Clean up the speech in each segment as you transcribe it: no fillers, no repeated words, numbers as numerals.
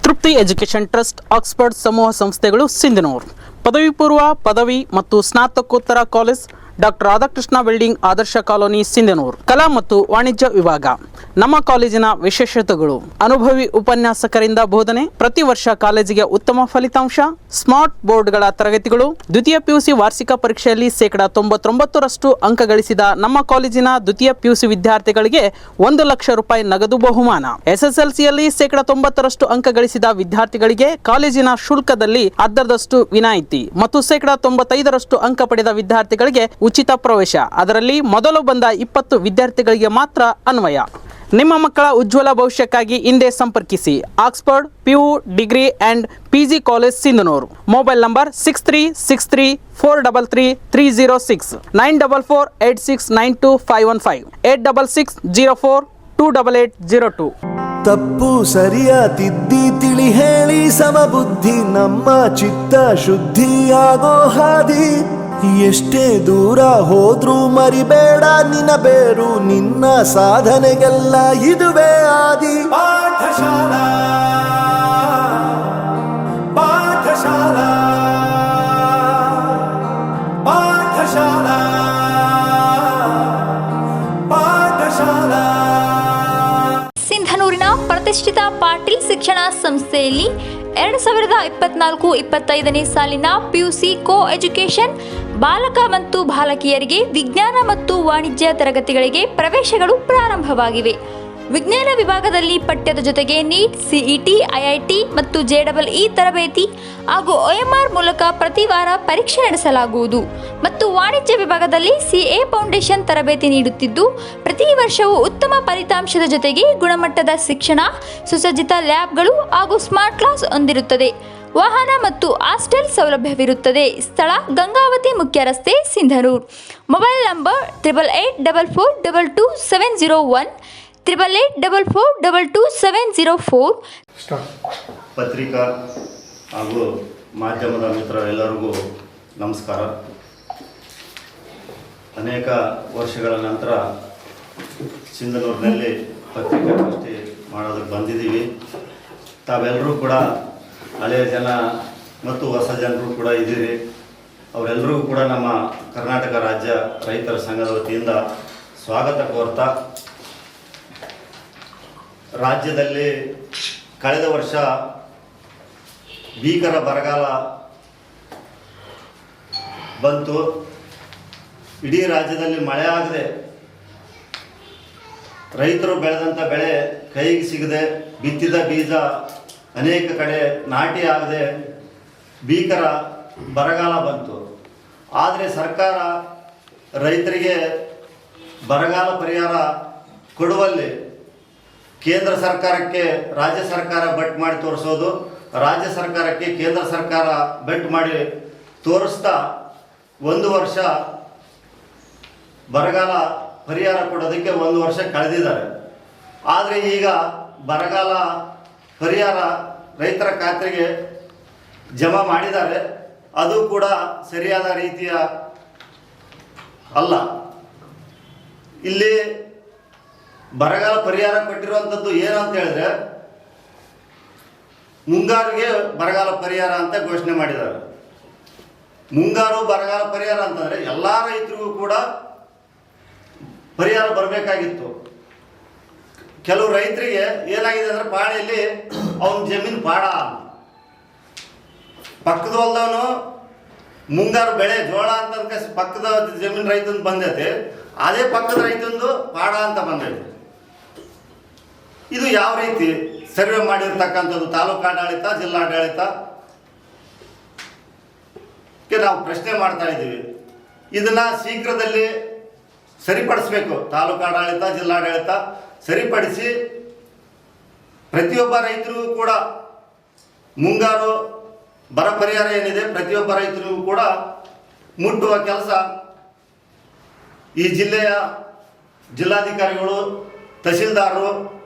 ತೃಪ್ತಿ education trust Oxford ಸಮೂಹ ಸಂಸ್ಥೆಗಳು ಸಿಂಧನೂರು ಪದವಿ ಪೂರ್ವ ಪದವಿ ಮತ್ತು ಸ್ನಾತಕೋತ್ತರ ಕಾಲೇಜ್ ಡಾಕ್ಟರ್ ರಾಧಾಕೃಷ್ಣ ಬಿಲ್ಡಿಂಗ್ ಆದರ್ಶ ಕಾಲೋನಿ ಸಿಂಧನೂರು ಕಲಾ ಮತ್ತು ವಾಣಿಜ್ಯ ವಿಭಾಗ ನಮ್ಮ ಕಾಲೇಜಿನ ವಿಶೇಷತೆಗಳು ಅನುಭವಿ ಉಪನ್ಯಾಸಕರಿಂದ ಬೋಧನೆ ಪ್ರತಿ ವರ್ಷ ಕಾಲೇಜಿಗೆ ಉತ್ತಮ ಫಲಿತಾಂಶ ಸ್ಮಾರ್ಟ್ ಬೋರ್ಡ್ಗಳ ತರಗತಿಗಳು ದ್ವಿತೀಯ ಪಿಯುಸಿ ವಾರ್ಷಿಕ ಪರೀಕ್ಷೆಯಲ್ಲಿ 99% ಅಂಕ ಗಳಿಸಿದ ನಮ್ಮ ಕಾಲೇಜಿನ ದ್ವಿತೀಯ ಪಿಯುಸಿ ವಿದ್ಯಾರ್ಥಿಗಳಿಗೆ 1 ಲಕ್ಷ ರೂಪಾಯಿ ನಗದು ಬಹುಮಾನ ಎಸ್ಎಸ್ಎಲ್ಸಿಯಲ್ಲಿ 90% ಅಂಕ ಗಳಿಸಿದ ವಿದ್ಯಾರ್ಥಿಗಳಿಗೆ ಕಾಲೇಜಿನ ಶುಲ್ಕದಲ್ಲಿ ಅರ್ಧದಷ್ಟು ವಿನಾಯಿತಿ ಮತ್ತು 95% ಅಂಕ ಪಡೆದ ವಿದ್ಯಾರ್ಥಿಗಳಿಗೆ ಉಚಿತ ಪ್ರವೇಶ ಅದರಲ್ಲಿ ಮೊದಲು ಬಂದ 20 ವಿದ್ಯಾರ್ಥಿಗಳಿಗೆ ಮಾತ್ರ ಅನ್ವಯ ನಿಮ್ಮ ಮಕ್ಕಳ ಉಜ್ವಲ ಭವಿಷ್ಯಕ್ಕಾಗಿ ಹಿಂದೆ ಸಂಪರ್ಕಿಸಿ Oxford PU degree and PG college Sindhanur mobile number 6363433306 9448692515 8660428802 ತಪ್ಪು ಸರಿಯ ತಿದ್ದಿ ತಿಳಿ ಹೇಳಿ ಸಮಬುದ್ಧಿ ನಮ್ಮ ಚಿತ್ತ ಶುದ್ಧಿಯಾಗೋ ಹಾದಿ ಎಷ್ಟೇ ದೂರ ಹೋದ್ರೂ ಮರಿಬೇಡ ನಿನ್ನ ಬೇರು ನಿನ್ನ ಸಾಧನೆಗೆಲ್ಲ ಇದುವೇ ಆದಿ ಪಾಠಶಾಲಾ ಪಾಠಶಾಲಾ ಪಾಠಶಾಲಾ ಪಾಠಶಾಲಾ ಸಿಂಧನೂರಿನ ಪ್ರತಿಷ್ಠಿತ ಪಾಟೀಲ್ ಶಿಕ್ಷಣ ಸಂಸ್ಥೆಯಲ್ಲಿ 2024-25ನೇ ಸಾಲಿನ ಪಿಯುಸಿ ಕೋ ಎಜುಕೇಷನ್ ಬಾಲಕ ಮತ್ತು ಬಾಲಕಿಯರಿಗೆ ವಿಜ್ಞಾನ ಮತ್ತು ವಾಣಿಜ್ಯ ತರಗತಿಗಳಿಗೆ ಪ್ರವೇಶಗಳು ಪ್ರಾರಂಭವಾಗಿವೆ. ವಿಜ್ಞಾನ ವಿಭಾಗದಲ್ಲಿ ಪಠ್ಯದ ಜೊತೆಗೆ ನೀಟ್, ಸಿಇಟಿ, ಐಐಟಿ ಮತ್ತು ಜೆಇಇ ತರಬೇತಿ ಹಾಗೂ OMR ಮೂಲಕ ಪ್ರತಿ ವಾರ ಪರೀಕ್ಷೆ ನಡೆಸಲಾಗುವುದು ಮತ್ತು ವಾಣಿಜ್ಯ ವಿಭಾಗದಲ್ಲಿ CA ಫೌಂಡೇಶನ್ ತರಬೇತಿ ನೀಡುತ್ತಿದ್ದು ಪ್ರತಿ ವರ್ಷವೂ ಉತ್ತಮ ಫಲಿತಾಂಶದ ಜೊತೆಗೆ ಗುಣಮಟ್ಟದ ಶಿಕ್ಷಣ, ಸುಸಜ್ಜಿತ ಲ್ಯಾಬ್ಗಳು ಹಾಗೂ ಸ್ಮಾರ್ಟ್ ಕ್ಲಾಸ್ ಹೊಂದಿರುತ್ತದೆ. ವಾಹನ ಮತ್ತು ಹಾಸ್ಟೆಲ್ ಸೌಲಭ್ಯವಿರುತ್ತದೆ. ಸ್ಥಳ ಗಂಗಾವತಿ ಮುಖ್ಯ ರಸ್ತೆ, ಸಿಂಧನೂರು. Mobile number 8844222701 8844222704. ಪತ್ರಿಕಾ ಹಾಗೂ ಮಾಧ್ಯಮದ ಮಿತ್ರರೆಲ್ಲರಿಗೂ ನಮಸ್ಕಾರ. ಅನೇಕ ವರ್ಷಗಳ ನಂತರ ಸಿಂಧನೂರಿನಲ್ಲಿ ಪತ್ರಿಕಾಗೋಷ್ಠಿ ಮಾಡೋದಕ್ಕೆ ಬಂದಿದ್ದೀವಿ. ತಾವೆಲ್ಲರೂ ಕೂಡ ಹಳೆಯ ಜನ ಮತ್ತು ಹೊಸ ಜನರು ಕೂಡ ಇದ್ದೀರಿ. ಅವರೆಲ್ಲರಿಗೂ ಕೂಡ ನಮ್ಮ ಕರ್ನಾಟಕ ರಾಜ್ಯ ರೈತರ ಸಂಘದ ವತಿಯಿಂದ ಸ್ವಾಗತ ಕೋರ್ತಾ, ರಾಜ್ಯದಲ್ಲಿ ಕಳೆದ ವರ್ಷ ಭೀಕರ ಬರಗಾಲ ಬಂತು. ಇಡೀ ರಾಜ್ಯದಲ್ಲಿ ಮಳೆ ಆಗದೆ, ರೈತರು ಬೆಳೆದಂಥ ಬೆಳೆ ಕೈಗೆ ಸಿಗದೆ, ಬಿತ್ತಿದ ಬೀಜ ಅನೇಕ ಕಡೆ ನಾಟಿ ಆಗದೆ ಭೀಕರ ಬರಗಾಲ ಬಂತು. ಆದರೆ ಸರ್ಕಾರ ರೈತರಿಗೆ ಬರಗಾಲ ಪರಿಹಾರ ಕೊಡುವಲ್ಲಿ ಕೇಂದ್ರ ಸರ್ಕಾರಕ್ಕೆ ರಾಜ್ಯ ಸರ್ಕಾರ ಬೆಟ್ ಮಾಡಿ ತೋರಿಸೋದು, ರಾಜ್ಯ ಸರ್ಕಾರಕ್ಕೆ ಕೇಂದ್ರ ಸರ್ಕಾರ ಬೆಟ್ ಮಾಡಿ ತೋರಿಸ್ತಾ 1 ವರ್ಷ ಬರಗಾಲ ಪರಿಹಾರ ಕೊಡೋದಕ್ಕೆ 1 ವರ್ಷ ಕಳೆದಿದ್ದಾರೆ. ಆದರೆ ಈಗ ಬರಗಾಲ ಪರಿಹಾರ ರೈತರ ಖಾತೆಗೆ ಜಮಾ ಮಾಡಿದ್ದಾರೆ. ಅದು ಕೂಡ ಸರಿಯಾದ ರೀತಿಯ ಅಲ್ಲ. ಇಲ್ಲಿ ಬರಗಾಲ ಪರಿಹಾರ ಕೊಟ್ಟಿರುವಂಥದ್ದು ಏನಂತ ಹೇಳಿದ್ರೆ, ಮುಂಗಾರಿಗೆ ಬರಗಾಲ ಪರಿಹಾರ ಅಂತ ಘೋಷಣೆ ಮಾಡಿದ್ದಾರೆ. ಮುಂಗಾರು ಬರಗಾಲ ಪರಿಹಾರ ಅಂತಂದರೆ ಎಲ್ಲ ರೈತರಿಗೂ ಕೂಡ ಪರಿಹಾರ ಬರಬೇಕಾಗಿತ್ತು. ಕೆಲವು ರೈತರಿಗೆ ಏನಾಗಿದೆ ಅಂದರೆ, ಪಾಣಿಯಲ್ಲಿ ಅವನ ಜಮೀನು ಪಾಡ, ಪಕ್ಕದ ಹೊಲದವನು ಮುಂಗಾರು ಬೆಳೆ ಜೋಳ ಅಂತ ಪಕ್ಕದ ಜಮೀನು ರೈತಂದು ಬಂದೈತೆ, ಅದೇ ಪಕ್ಕದ ರೈತಂದು ಪಾಡ ಅಂತ ಬಂದೈತೆ. ಇದು ಯಾವ ರೀತಿ ಸರ್ವೆ ಮಾಡಿರ್ತಕ್ಕಂಥದ್ದು ತಾಲೂಕು ಆಡಳಿತ, ಜಿಲ್ಲಾಡಳಿತಕ್ಕೆ ನಾವು ಪ್ರಶ್ನೆ ಮಾಡ್ತಾ ಇದ್ದೀವಿ. ಇದನ್ನು ಶೀಘ್ರದಲ್ಲಿ ಸರಿಪಡಿಸಬೇಕು. ತಾಲೂಕು ಆಡಳಿತ, ಜಿಲ್ಲಾಡಳಿತ ಸರಿಪಡಿಸಿ ಪ್ರತಿಯೊಬ್ಬ ರೈತರಿಗೂ ಕೂಡ ಮುಂಗಾರು ಬರ ಪರಿಹಾರ ಏನಿದೆ ಪ್ರತಿಯೊಬ್ಬ ರೈತರಿಗೂ ಕೂಡ ಮುಟ್ಟುವ ಕೆಲಸ ಈ ಜಿಲ್ಲೆಯ ಜಿಲ್ಲಾಧಿಕಾರಿಗಳು, ತಹಸೀಲ್ದಾರರು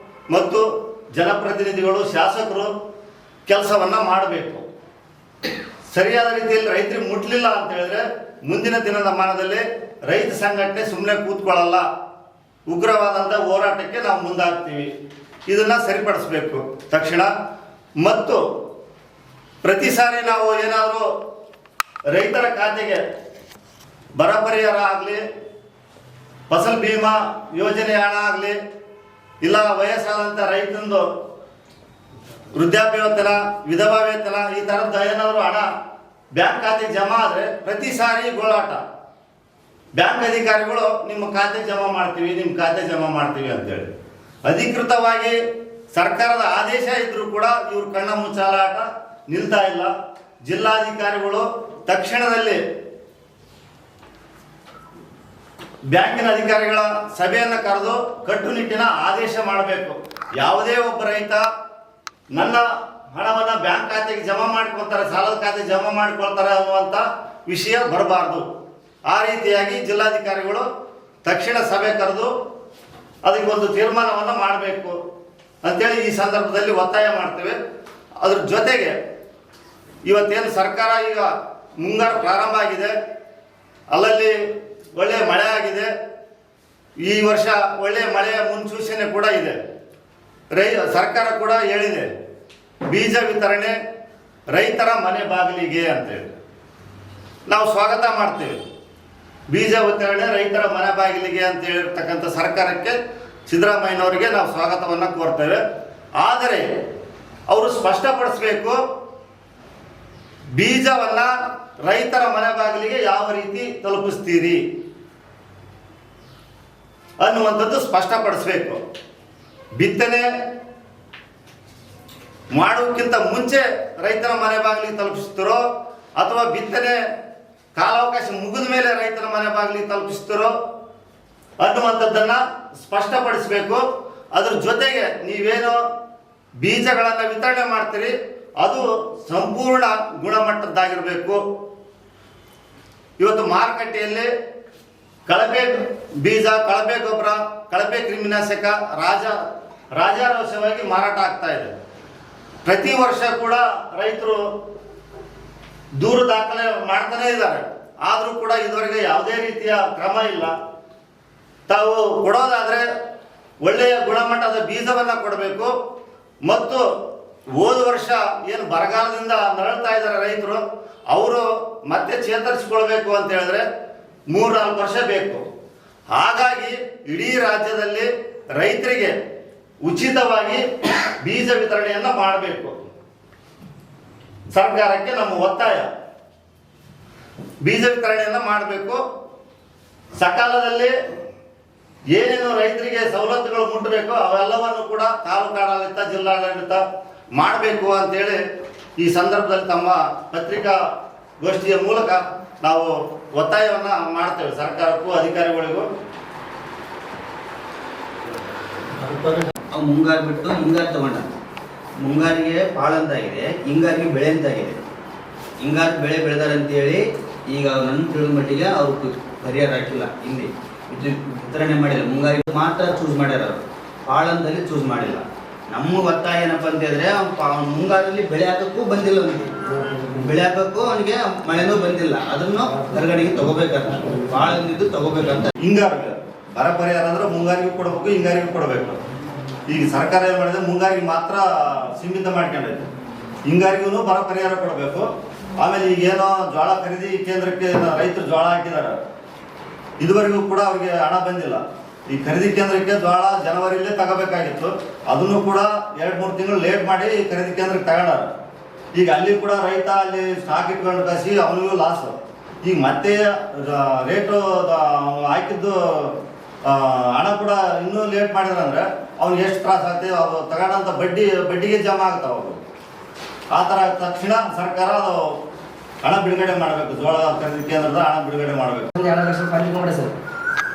ಮತ್ತು ಜನಪ್ರತಿನಿಧಿಗಳು, ಶಾಸಕರು ಕೆಲಸವನ್ನು ಮಾಡಬೇಕು. ಸರಿಯಾದ ರೀತಿಯಲ್ಲಿ ರೈತರಿಗೆ ಮುಟ್ಟಲಿಲ್ಲ ಅಂತ ಹೇಳಿದ್ರೆ ಮುಂದಿನ ದಿನಮಾನದಲ್ಲಿ ರೈತ ಸಂಘಟನೆ ಸುಮ್ಮನೆ ಕೂತ್ಕೊಳ್ಳಲ್ಲ, ಉಗ್ರವಾದಂಥ ಹೋರಾಟಕ್ಕೆ ನಾವು ಮುಂದಾಗ್ತೀವಿ. ಇದನ್ನು ಸರಿಪಡಿಸಬೇಕು ತಕ್ಷಣ. ಮತ್ತು ಪ್ರತಿ ಸಾರಿ ನಾವು ಏನಾದರೂ ರೈತರ ಖಾತೆಗೆ ಬರ ಪರಿಹಾರ ಆಗಲಿ, ಫಸಲ್ ಬಿಮಾ ಯೋಜನೆ ಹಣ ಆಗಲಿ, ಇಲ್ಲ ವಯಸ್ಸಾದಂಥ ರೈತಂದು ವೃದ್ಧಾಪ್ಯ ವೇತನ, ವಿಧವಾ ವೇತನ, ಈ ಥರದ್ದು ಏನಾದರೂ ಹಣ ಬ್ಯಾಂಕ್ ಖಾತೆಗೆ ಜಮಾ ಆದರೆ ಪ್ರತಿ ಸಾರಿ ಗೋಳಾಟ. ಬ್ಯಾಂಕ್ ಅಧಿಕಾರಿಗಳು ನಿಮ್ಮ ಖಾತೆ ಜಮಾ ಮಾಡ್ತೀವಿ, ನಿಮ್ಮ ಖಾತೆ ಜಮಾ ಮಾಡ್ತೀವಿ ಅಂತೇಳಿ ಅಧಿಕೃತವಾಗಿ ಸರ್ಕಾರದ ಆದೇಶ ಇದ್ರೂ ಕೂಡ ಇವ್ರ ಕಣ್ಣ ಮುಚ್ಚಾಲಾಟ ನಿಲ್ತಾ ಇಲ್ಲ. ಜಿಲ್ಲಾಧಿಕಾರಿಗಳು ತಕ್ಷಣದಲ್ಲಿ ಬ್ಯಾಂಕಿನ ಅಧಿಕಾರಿಗಳ ಸಭೆಯನ್ನು ಕರೆದು ಕಟ್ಟುನಿಟ್ಟಿನ ಆದೇಶ ಮಾಡಬೇಕು. ಯಾವುದೇ ಒಬ್ಬ ರೈತ ನನ್ನ ಹಣವನ್ನು ಬ್ಯಾಂಕ್ ಖಾತೆಗೆ ಜಮಾ ಮಾಡ್ಕೊಳ್ತಾರೆ, ಸಾಲದ ಖಾತೆಗೆ ಜಮಾ ಮಾಡ್ಕೊಳ್ತಾರೆ ಅನ್ನುವಂಥ ವಿಷಯ ಬರಬಾರ್ದು. ಆ ರೀತಿಯಾಗಿ ಜಿಲ್ಲಾಧಿಕಾರಿಗಳು ತಕ್ಷಣ ಸಭೆ ಕರೆದು ಅದಕ್ಕೆ ಒಂದು ತೀರ್ಮಾನವನ್ನು ಮಾಡಬೇಕು ಅಂತೇಳಿ ಈ ಸಂದರ್ಭದಲ್ಲಿ ಒತ್ತಾಯ ಮಾಡ್ತೇವೆ. ಅದ್ರ ಜೊತೆಗೆ ಇವತ್ತೇನು ಸರ್ಕಾರ ಈಗ ಮುಂಗಾರು ಪ್ರಾರಂಭ ಆಗಿದೆ, ಅಲ್ಲಲ್ಲಿ ಒಳ್ಳೆಯ ಮಳೆ ಆಗಿದೆ. ಈ ವರ್ಷ ಒಳ್ಳೆಯ ಮಳೆಯ ಮುನ್ಸೂಚನೆ ಕೂಡ ಇದೆ. ಸರ್ಕಾರ ಕೂಡ ಹೇಳಿದೆ ಬೀಜ ವಿತರಣೆ ರೈತರ ಮನೆ ಬಾಗಿಲಿಗೆ ಅಂತೇಳಿ. ನಾವು ಸ್ವಾಗತ ಮಾಡ್ತೇವೆ. ಬೀಜ ವಿತರಣೆ ರೈತರ ಮನೆ ಬಾಗಿಲಿಗೆ ಅಂತ ಹೇಳಿರ್ತಕ್ಕಂಥ ಸರ್ಕಾರಕ್ಕೆ, ಸಿದ್ದರಾಮಯ್ಯನವರಿಗೆ ನಾವು ಸ್ವಾಗತವನ್ನು ಕೋರ್ತೇವೆ. ಆದರೆ ಅವರು ಸ್ಪಷ್ಟಪಡಿಸಬೇಕು, ಬೀಜವನ್ನು ರೈತರ ಮನೆ ಬಾಗಿಲಿಗೆ ಯಾವ ರೀತಿ ತಲುಪಿಸ್ತೀರಿ ಅನ್ನುವಂಥದ್ದು ಸ್ಪಷ್ಟಪಡಿಸಬೇಕು. ಬಿತ್ತನೆ ಮಾಡೋಕ್ಕಿಂತ ಮುಂಚೆ ರೈತರ ಮನೆ ಬಾಗಿಲಿಗೆ ತಲುಪಿಸ್ತಿರೋ ಅಥವಾ ಬಿತ್ತನೆ ಕಾಲಾವಕಾಶ ಮುಗಿದ ಮೇಲೆ ರೈತರ ಮನೆ ಬಾಗಿಲಿಗೆ ತಲುಪಿಸ್ತಿರೋ ಅನ್ನುವಂಥದ್ದನ್ನು ಸ್ಪಷ್ಟಪಡಿಸಬೇಕು. ಅದ್ರ ಜೊತೆಗೆ ನೀವೇನು ಬೀಜಗಳನ್ನು ವಿತರಣೆ ಮಾಡ್ತೀರಿ ಅದು ಸಂಪೂರ್ಣ ಗುಣಮಟ್ಟದ್ದಾಗಿರಬೇಕು. ಇವತ್ತು ಮಾರುಕಟ್ಟೆಯಲ್ಲಿ ಕಳಪೆ ಬೀಜ, ಕಳಪೆ ಗೊಬ್ಬರ, ಕಳಪೆ ಕ್ರಿಮಿನಾಶಕ ರಾಜಾರೋಷವಾಗಿ ಮಾರಾಟ ಆಗ್ತಾ ಇದೆ. ಪ್ರತಿ ವರ್ಷ ಕೂಡ ರೈತರು ದೂರು ದಾಖಲೆ ಮಾಡ್ತಾನೇ ಇದ್ದಾರೆ. ಆದರೂ ಕೂಡ ಇದುವರೆಗೆ ಯಾವುದೇ ರೀತಿಯ ಕ್ರಮ ಇಲ್ಲ. ತಾವು ಕೊಡೋದಾದರೆ ಒಳ್ಳೆಯ ಗುಣಮಟ್ಟದ ಬೀಜವನ್ನು ಕೊಡಬೇಕು. ಮತ್ತು ಹೋದ ವರ್ಷ ಏನು ಬರಗಾಲದಿಂದ ನರಳ್ತಾ ಇದ್ದಾರೆ ರೈತರು, ಅವರು ಮತ್ತೆ ಚೇತರಿಸಿಕೊಳ್ಬೇಕು ಅಂತ ಹೇಳಿದ್ರೆ 3-4 ವರ್ಷ ಬೇಕು. ಹಾಗಾಗಿ ಇಡೀ ರಾಜ್ಯದಲ್ಲಿ ರೈತರಿಗೆ ಉಚಿತವಾಗಿ ಬೀಜ ವಿತರಣೆಯನ್ನು ಮಾಡಬೇಕು. ಸರ್ಕಾರಕ್ಕೆ ನಮ್ಮ ಒತ್ತಾಯ, ಬೀಜ ವಿತರಣೆಯನ್ನು ಮಾಡಬೇಕು. ಸಕಾಲದಲ್ಲಿ ಏನೇನು ರೈತರಿಗೆ ಸವಲತ್ತುಗಳು ಮುಟ್ಟಬೇಕು ಅವೆಲ್ಲವನ್ನು ಕೂಡ ತಾಲೂಕು ಆಡಳಿತ, ಜಿಲ್ಲಾಡಳಿತ ಮಾಡಬೇಕು ಅಂತೇಳಿ ಈ ಸಂದರ್ಭದಲ್ಲಿ ತಮ್ಮ ಪತ್ರಿಕಾ ಗೋಷ್ಠಿಯ ಮೂಲಕ ನಾವು ಒತ್ತಾಯವನ್ನು ಮಾಡ್ತೇವೆ ಸರ್ಕಾರಕ್ಕೂ ಅಧಿಕಾರಿಗಳಿಗೂ. ಮುಂಗಾರು ಬಿಟ್ಟು ಹಿಂಗಾರು ತಗೊಂಡ, ಮುಂಗಾರಿಗೆ ಪಾಳಂತಾಗಿದೆ, ಹಿಂಗಾರಿಗೆ ಬೆಳೆ ಅಂತಾಗಿದೆ. ಹಿಂಗಾರು ಬೆಳೆ ಬೆಳೆದಾರೆ ಅಂತೇಳಿ ಈಗ ನನ್ನ ತಿಳಿದ ಮಟ್ಟಿಗೆ ಅವ್ರು ಪರಿಹಾರ ಹಾಕಿಲ್ಲ, ಇಲ್ಲಿ ವಿತರಣೆ ಮಾಡಿಲ್ಲ. ಮುಂಗಾರಿಗೆ ಮಾತ್ರ ಚೂಸ್ ಮಾಡ್ಯಾರ, ಅವರು ಪಾಳಂದಲ್ಲಿ ಚೂಸ್ ಮಾಡಿಲ್ಲ. ನಮ್ಮ ಒತ್ತಾಯ ಏನಪ್ಪ ಅಂತ ಹೇಳಿದ್ರೆ ಮುಂಗಾರಲ್ಲಿ ಬೆಳೆ ಹಾಕಕ್ಕೂ ಬಂದಿಲ್ಲ, ಅವನಿಗೆ ಬೆಳೆ ಹಾಕಕ್ಕೂ ಅವನಿಗೆ ಮಳೆನೂ ಬಂದಿಲ್ಲ. ಅದನ್ನು ಹೊರಗಡೆಗೆ ತಗೋಬೇಕಂತ, ಪಾಳಂದಿದ್ದು ತಗೋಬೇಕಂತ. ಹಿಂಗಾರು ಬರ ಪರಿಹಾರ ಅಂದ್ರೆ ಮುಂಗಾರಿಗೂ ಕೊಡಬೇಕು, ಹಿಂಗಾರಿಗೂ ಕೊಡಬೇಕು. ಈಗ ಸರ್ಕಾರ ಏನು ಮಾಡಿದೆ, ಮುಂಗಾರಿಗೆ ಮಾತ್ರ ಸೀಮಿತ ಮಾಡ್ಕೊಂಡೈತೆ. ಹಿಂಗಾರಿಗೂ ಬರ ಪರಿಹಾರ ಕೊಡಬೇಕು. ಆಮೇಲೆ ಈಗೇನೋ ಜೋಳ ಖರೀದಿ ಕೇಂದ್ರಕ್ಕೆ ರೈತರು ಜೋಳ ಹಾಕಿದ್ದಾರೆ, ಇದುವರೆಗೂ ಕೂಡ ಅವ್ರಿಗೆ ಹಣ ಬಂದಿಲ್ಲ. ಈ ಖರೀದಿ ಕೇಂದ್ರಕ್ಕೆ ಜೋಳ ಜನವರಿಯಲ್ಲೇ ತಗೋಬೇಕಾಗಿತ್ತು, ಅದನ್ನು ಕೂಡ 2-3 ತಿಂಗಳು ಲೇಟ್ ಮಾಡಿ ಖರೀದಿ ಕೇಂದ್ರಕ್ಕೆ ತಗೊಂಡಾರ. ಈಗ ಅಲ್ಲಿ ಕೂಡ ರೈತ ಅಲ್ಲಿ ಸ್ಟಾಕ್ ಇಟ್ಕೊಂಡು ಕಸಿ ಅವನಿಗೂ ಲಾಸ್. ಈಗ ಮತ್ತೆ ರೇಟು ಹಾಕಿದ್ದು ಹಣ ಕೂಡ ಇನ್ನೂ ಲೇಟ್ ಮಾಡಿದ್ರಂದ್ರೆ ಅವ್ನಿಗೆ ಎಷ್ಟು ತ್ರಾಸ ಆಗ್ತದೆ, ಅದು ತಗೊಂಡಂಥ ಬಡ್ಡಿಗೆ ಜಮಾ ಆಗ್ತಾವೆ ಅವರು. ಆ ಥರ ತಕ್ಷಣ ಸರ್ಕಾರ ಅದು ಹಣ ಬಿಡುಗಡೆ ಮಾಡಬೇಕು, ಜೋಳ ಖರೀದಿ ಕೇಂದ್ರದ ಹಣ ಬಿಡುಗಡೆ ಮಾಡಬೇಕು. 2 ಲಕ್ಷ ರೂಪಾಯಿ ಮಾಡಿ ಸರ್,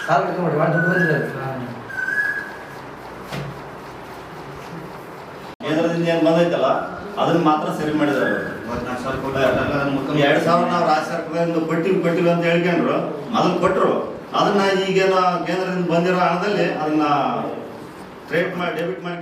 ಸಾಲ ಕಟ್ಕೊಂಡು ಮಾಡಿ ದುಡ್ಡು ಬಂದಿದೆ. ಕೇಂದ್ರದಿಂದ ಏನು ಬಂದೈತಲ್ಲ ಅದನ್ನ ಮಾತ್ರ ಸರಿ ಮಾಡಿದ್ದಾರೆ. 2,000 ನಾವು ರಾಜ್ಯ ಸರ್ಕಾರದಿಂದ ಕೊಟ್ಟಿವಿ ಅಂತ ಹೇಳ್ಕೊಂಡ್ರು, ಅದನ್ನ ಕೊಟ್ಟರು. ಅದನ್ನ ಈಗೇನು ಕೇಂದ್ರದಿಂದ ಬಂದಿರೋ ಹಣದಲ್ಲಿ ಅದನ್ನ ಡೆಬಿಟ್ ಮಾಡಿ